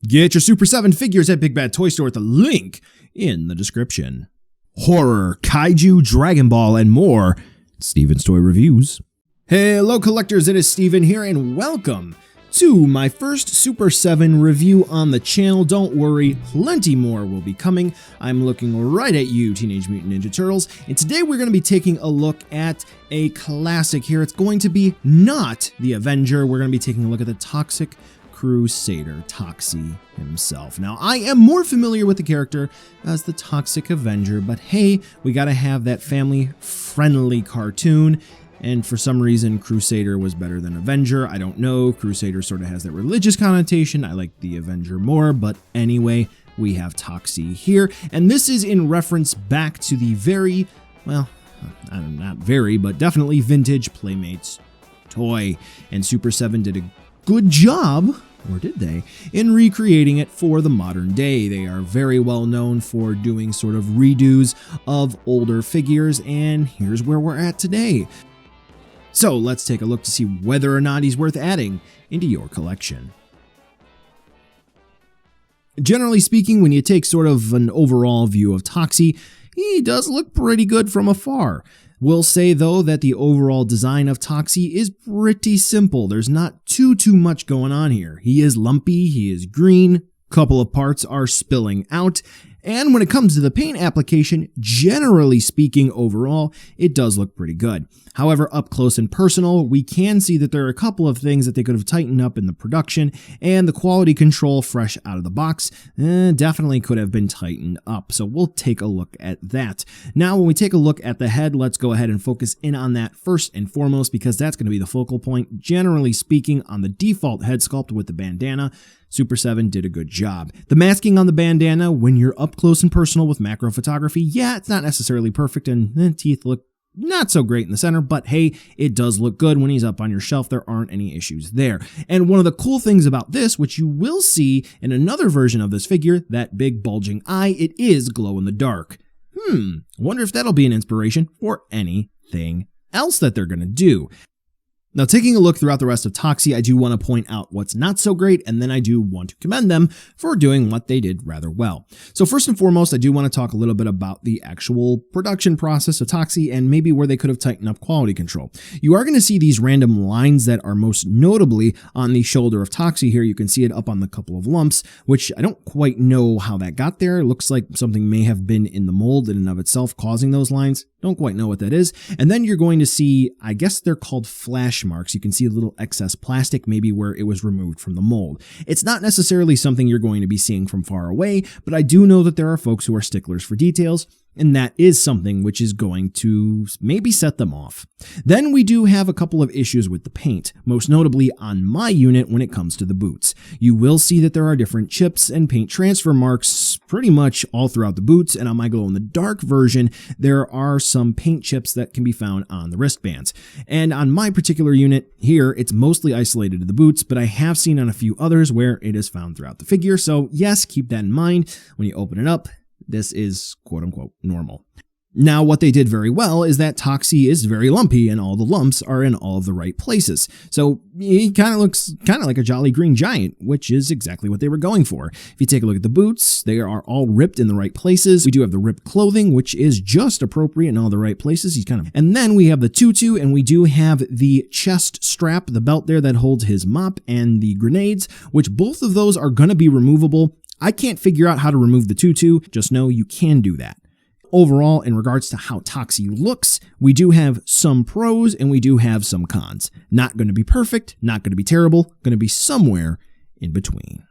Get your Super 7 figures at Big Bad Toy Store at the link in the description. Horror, kaiju, Dragon Ball, and more. Steven's Toy Reviews. Hello collectors, it is Steven here and welcome to my first Super 7 review on the channel. Don't worry, plenty more will be coming. I'm looking right at you, Teenage Mutant Ninja Turtles, and today we're going to be taking a look at a classic here. It's going to be not the Avenger. We're going to be taking a look at the Toxic Crusader, Toxie himself. Now, I am more familiar with the character as the Toxic Avenger, but hey, we gotta have that family-friendly cartoon, and for some reason, Crusader was better than Avenger. I don't know, Crusader sort of has that religious connotation. I like the Avenger more, but anyway, we have Toxie here, and this is in reference back to the very, well, not very, but definitely vintage Playmates toy, and Super 7 did a good job, or did they, in recreating it for the modern day. They are very well known for doing sort of redos of older figures, and here's where we're at today. So let's take a look to see whether or not he's worth adding into your collection. Generally speaking, when you take sort of an overall view of Toxie, he does look pretty good from afar. We'll say though that the overall design of Toxie is pretty simple. There's not too much going on here. He is lumpy, he is green, couple of parts are spilling out, and when it comes to the paint application, generally speaking overall, it does look pretty good. However, up close and personal, we can see that there are a couple of things that they could have tightened up in the production, and the quality control fresh out of the box definitely could have been tightened up. So we'll take a look at that. Now, when we take a look at the head, let's go ahead and focus in on that first and foremost, because that's going to be the focal point. Generally speaking, on the default head sculpt with the bandana, Super 7 did a good job. The masking on the bandana, when you're up close and personal with macro photography, yeah, it's not necessarily perfect, and teeth look not so great in the center, but hey, it does look good when he's up on your shelf. There aren't any issues there. And one of the cool things about this, which you will see in another version of this figure, that big bulging eye, it is glow in the dark. Wonder if that'll be an inspiration for anything else that they're gonna do. Now, taking a look throughout the rest of Toxie, I do want to point out what's not so great, and then I do want to commend them for doing what they did rather well. So first and foremost, I do want to talk a little bit about the actual production process of Toxie and maybe where they could have tightened up quality control. You are going to see these random lines that are most notably on the shoulder of Toxie here. You can see it up on the couple of lumps, which I don't quite know how that got there. It looks like something may have been in the mold in and of itself causing those lines. Don't quite know what that is. And then you're going to see, I guess they're called flash marks. You can see a little excess plastic, maybe where it was removed from the mold. It's not necessarily something you're going to be seeing from far away, but I do know that there are folks who are sticklers for details, and that is something which is going to maybe set them off. Then we do have a couple of issues with the paint, most notably on my unit when it comes to the boots. You will see that there are different chips and paint transfer marks pretty much all throughout the boots, and on my glow-in-the-dark version, there are some paint chips that can be found on the wristbands. And on my particular unit here, it's mostly isolated to the boots, but I have seen on a few others where it is found throughout the figure, so yes, keep that in mind when you open it up. This is quote-unquote normal. Now, what they did very well is that Toxie is very lumpy and all the lumps are in all of the right places. So he kind of looks like a jolly green giant, which is exactly what they were going for. If you take a look at the boots, they are all ripped in the right places. We do have the ripped clothing, which is just appropriate in all the right places. And then we have the tutu, and we do have the chest strap, the belt there that holds his mop, and the grenades, which both of those are going to be removable. I can't figure out how to remove the tutu, just know you can do that. Overall, in regards to how Toxie looks, we do have some pros and we do have some cons. Not going to be perfect, not going to be terrible, going to be somewhere in between.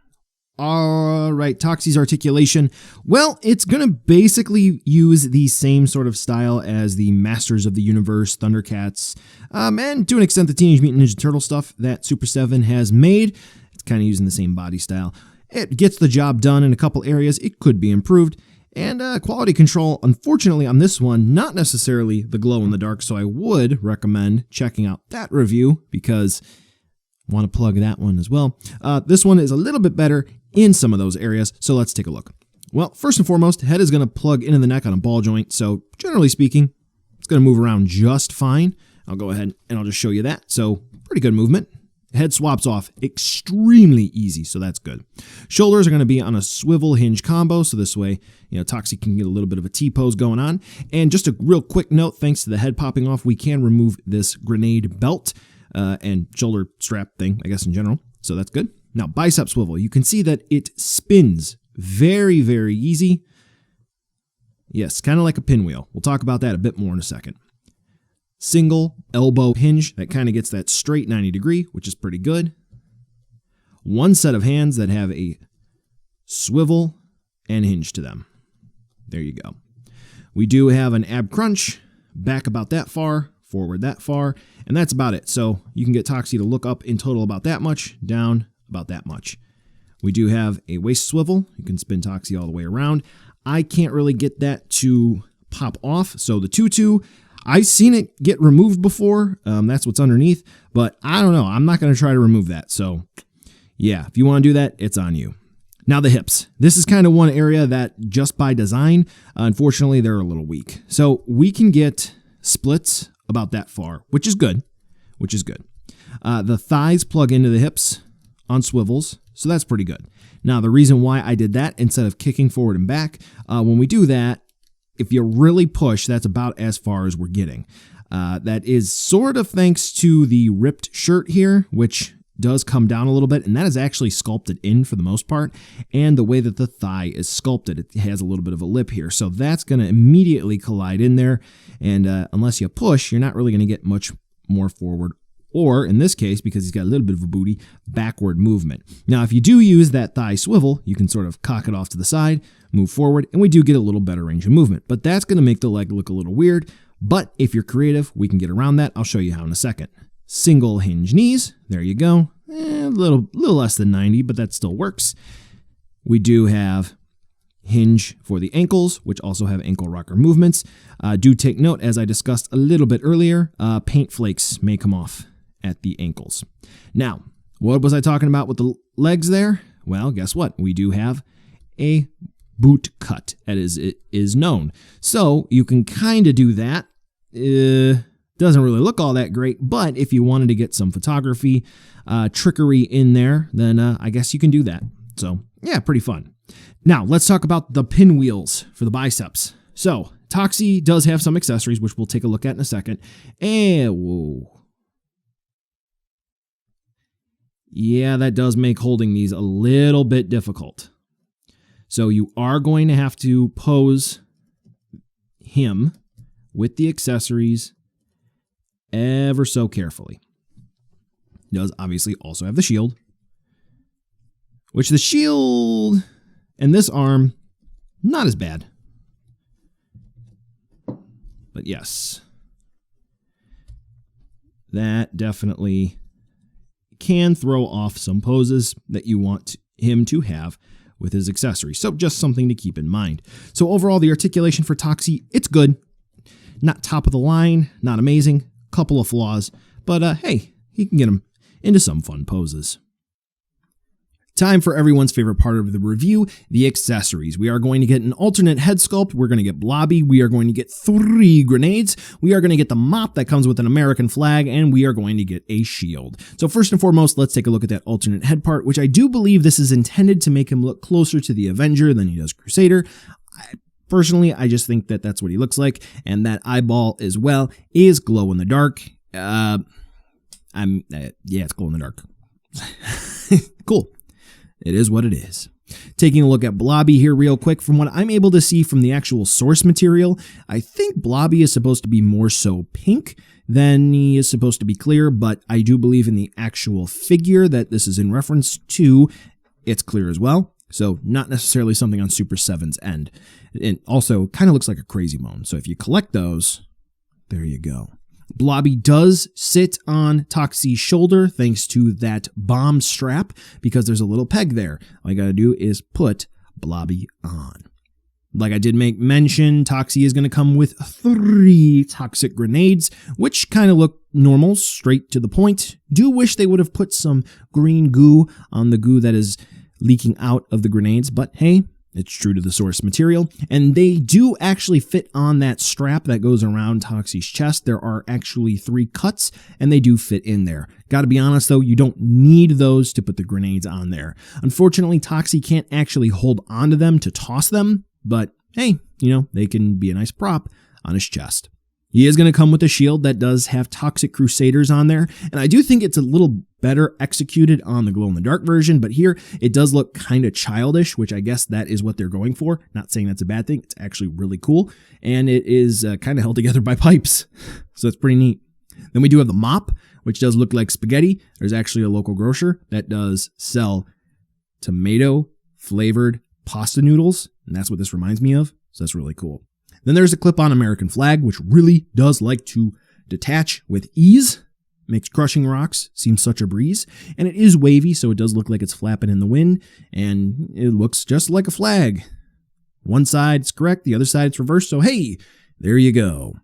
Alright, Toxie's articulation. Well, it's going to basically use the same sort of style as the Masters of the Universe, Thundercats, and to an extent the Teenage Mutant Ninja Turtle stuff that Super 7 has made. It's kind of using the same body style. It gets the job done in a couple areas. It could be improved. And quality control, unfortunately on this one, not necessarily the glow in the dark, so I would recommend checking out that review because I want to plug that one as well. This one is a little bit better in some of those areas, so let's take a look. Well, first and foremost, head is going to plug into the neck on a ball joint, so generally speaking, it's going to move around just fine. I'll go ahead and I'll just show you that. So pretty good movement. Head swaps off extremely easy, so that's good. Shoulders are going to be on a swivel hinge combo, so this way, Toxie can get a little bit of a T-pose going on. And just a real quick note, thanks to the head popping off, we can remove this grenade belt and shoulder strap thing, I guess, in general, so that's good. Now, bicep swivel, you can see that it spins very, very easy. Yes, kind of like a pinwheel. We'll talk about that a bit more in a second. Single elbow hinge that kind of gets that straight 90 degree, which is pretty good. One set of hands that have a swivel and hinge to them. There you go. We do have an ab crunch, back about that far, forward that far, and that's about it. So you can get Toxie to look up in total about that much, down about that much. We do have a waist swivel. You can spin Toxie all the way around. I can't really get that to pop off, so the tutu, I've seen it get removed before. That's what's underneath, but I don't know. I'm not going to try to remove that. So yeah, if you want to do that, it's on you. Now the hips. This is kind of one area that just by design, unfortunately, they're a little weak. So we can get splits about that far, which is good, The thighs plug into the hips on swivels, so that's pretty good. Now the reason why I did that instead of kicking forward and back, when we do that, if you really push, that's about as far as we're getting. That is sort of thanks to the ripped shirt here, which does come down a little bit, and that is actually sculpted in for the most part, and the way that the thigh is sculpted, it has a little bit of a lip here, so that's going to immediately collide in there, and unless you push, you're not really going to get much more forward, or in this case, because he's got a little bit of a booty, backward movement. Now, if you do use that thigh swivel, you can sort of cock it off to the side, move forward, and we do get a little better range of movement, but that's going to make the leg look a little weird, but if you're creative, we can get around that. I'll show you how in a second. Single hinge knees, there you go. A little less than 90, but that still works. We do have hinge for the ankles, which also have ankle rocker movements. Do take note, as I discussed a little bit earlier, paint flakes may come off at the ankles. Now, what was I talking about with the legs there? Well, guess what? We do have a boot cut, as it is known. So you can kind of do that. Doesn't really look all that great, but if you wanted to get some photography trickery in there, then I guess you can do that. So yeah, pretty fun. Now let's talk about the pinwheels for the biceps. So Toxie does have some accessories, which we'll take a look at in a second. And whoa. Yeah, that does make holding these a little bit difficult. So you are going to have to pose him with the accessories ever so carefully. He does obviously also have the shield, which the shield and this arm, not as bad. But yes, that definitely can throw off some poses that you want him to have with his accessories. So just something to keep in mind. So overall, the articulation for Toxie, it's good. Not top of the line, not amazing. Couple of flaws, but hey, he can get him into some fun poses. Time for everyone's favorite part of the review, the accessories. We are going to get an alternate head sculpt. We're going to get Blobby. We are going to get 3 grenades. We are going to get the mop that comes with an American flag, and we are going to get a shield. So first and foremost, let's take a look at that alternate head part, which I do believe this is intended to make him look closer to the Avenger than he does Crusader. Personally, I just think that that's what he looks like, and that eyeball as well is glow in the dark. Yeah, it's glow in the dark. Cool. It is what it is. Taking a look at Blobby here real quick, from what I'm able to see from the actual source material, I think Blobby is supposed to be more so pink than he is supposed to be clear, but I do believe in the actual figure that this is in reference to, it's clear as well. So not necessarily something on Super 7's end. It also kind of looks like a Crazy Bone. So if you collect those, there you go. Blobby does sit on Toxie's shoulder thanks to that bomb strap because there's a little peg there. All you gotta do is put Blobby on. Like I did make mention, Toxie is going to come with 3 toxic grenades, which kind of look normal, straight to the point. Do wish they would have put some green goo on the goo that is leaking out of the grenades, but hey, It's true to the source material, and they do actually fit on that strap that goes around Toxie's chest. There are actually 3 cuts, and they do fit in there. Gotta be honest though, you don't need those to put the grenades on there. Unfortunately, Toxie can't actually hold onto them to toss them, but hey, they can be a nice prop on his chest. He is going to come with a shield that does have Toxic Crusaders on there, and I do think it's a little better executed on the glow-in-the-dark version, but here it does look kind of childish, which I guess that is what they're going for. Not saying that's a bad thing, it's actually really cool, and it is kind of held together by pipes, so that's pretty neat. Then we do have the mop, which does look like spaghetti. There's actually a local grocer that does sell tomato-flavored pasta noodles, and that's what this reminds me of, so that's really cool. Then there's a clip-on American flag, which really does like to detach with ease. Makes crushing rocks seem such a breeze. And it is wavy, so it does look like it's flapping in the wind. And it looks just like a flag. One side's correct, the other side's reversed. So hey, there you go.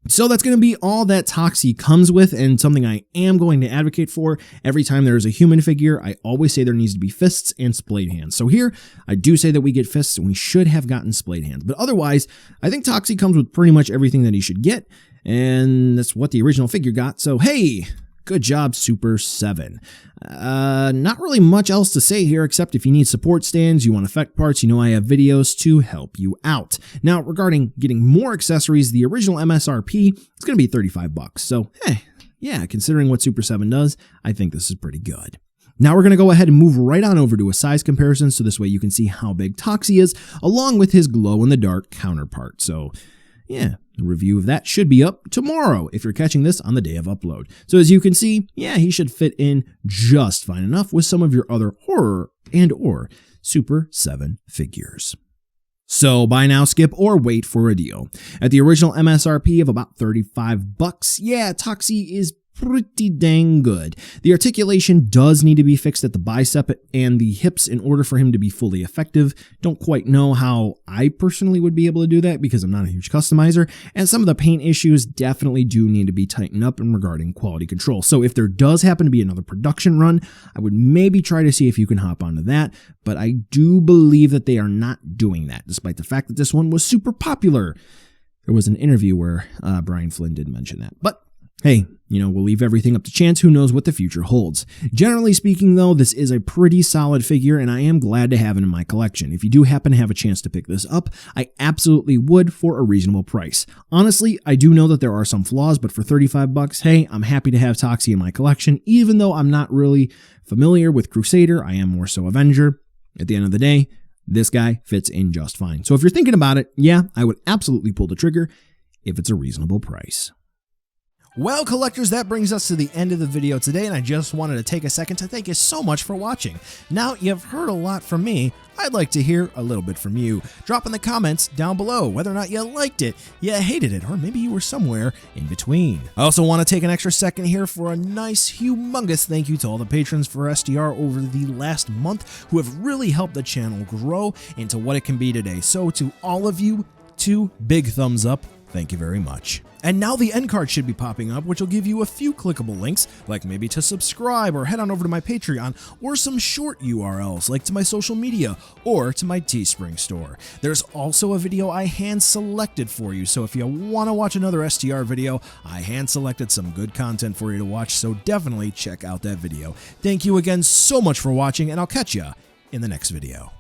So that's going to be all that Toxie comes with, and something I am going to advocate for. Every time there is a human figure, I always say there needs to be fists and splayed hands. So here, I do say that we get fists, and we should have gotten splayed hands. But otherwise, I think Toxie comes with pretty much everything that he should get, and that's what the original figure got. So hey, good job, Super 7. Not really much else to say here, except if you need support stands, you want effect parts, I have videos to help you out. Now, regarding getting more accessories, the original MSRP is going to be $35. So, hey, yeah, considering what Super 7 does, I think this is pretty good. Now we're going to go ahead and move right on over to a size comparison, so this way you can see how big Toxie is, along with his glow-in-the-dark counterpart. So, yeah, the review of that should be up tomorrow if you're catching this on the day of upload. So as you can see, yeah, he should fit in just fine enough with some of your other horror and or Super 7 figures. So buy now, skip, or wait for a deal. At the original MSRP of about $35, yeah, Toxie is pretty dang good. The articulation does need to be fixed at the bicep and the hips in order for him to be fully effective. Don't quite know how I personally would be able to do that because I'm not a huge customizer, and some of the paint issues definitely do need to be tightened up in regarding quality control. So if there does happen to be another production run, I would maybe try to see if you can hop onto that, but I do believe that they are not doing that, despite the fact that this one was super popular. There was an interview where Brian Flynn did mention that, but hey, we'll leave everything up to chance. Who knows what the future holds. Generally speaking, though, this is a pretty solid figure, and I am glad to have it in my collection. If you do happen to have a chance to pick this up, I absolutely would for a reasonable price. Honestly, I do know that there are some flaws, but for $35, hey, I'm happy to have Toxie in my collection. Even though I'm not really familiar with Crusader, I am more so Avenger. At the end of the day, this guy fits in just fine. So if you're thinking about it, yeah, I would absolutely pull the trigger if it's a reasonable price. Well, collectors, that brings us to the end of the video today, and I just wanted to take a second to thank you so much for watching. Now, you've heard a lot from me. I'd like to hear a little bit from you. Drop in the comments down below whether or not you liked it, you hated it, or maybe you were somewhere in between. I also want to take an extra second here for a nice, humongous thank you to all the patrons for SDR over the last month who have really helped the channel grow into what it can be today. So to all of you, 2 big thumbs up. Thank you very much. And now the end card should be popping up, which will give you a few clickable links, like maybe to subscribe or head on over to my Patreon, or some short URLs like to my social media or to my Teespring store. There's also a video I hand selected for you, so if you want to watch another STR video, I hand selected some good content for you to watch, so definitely check out that video. Thank you again so much for watching, and I'll catch ya in the next video.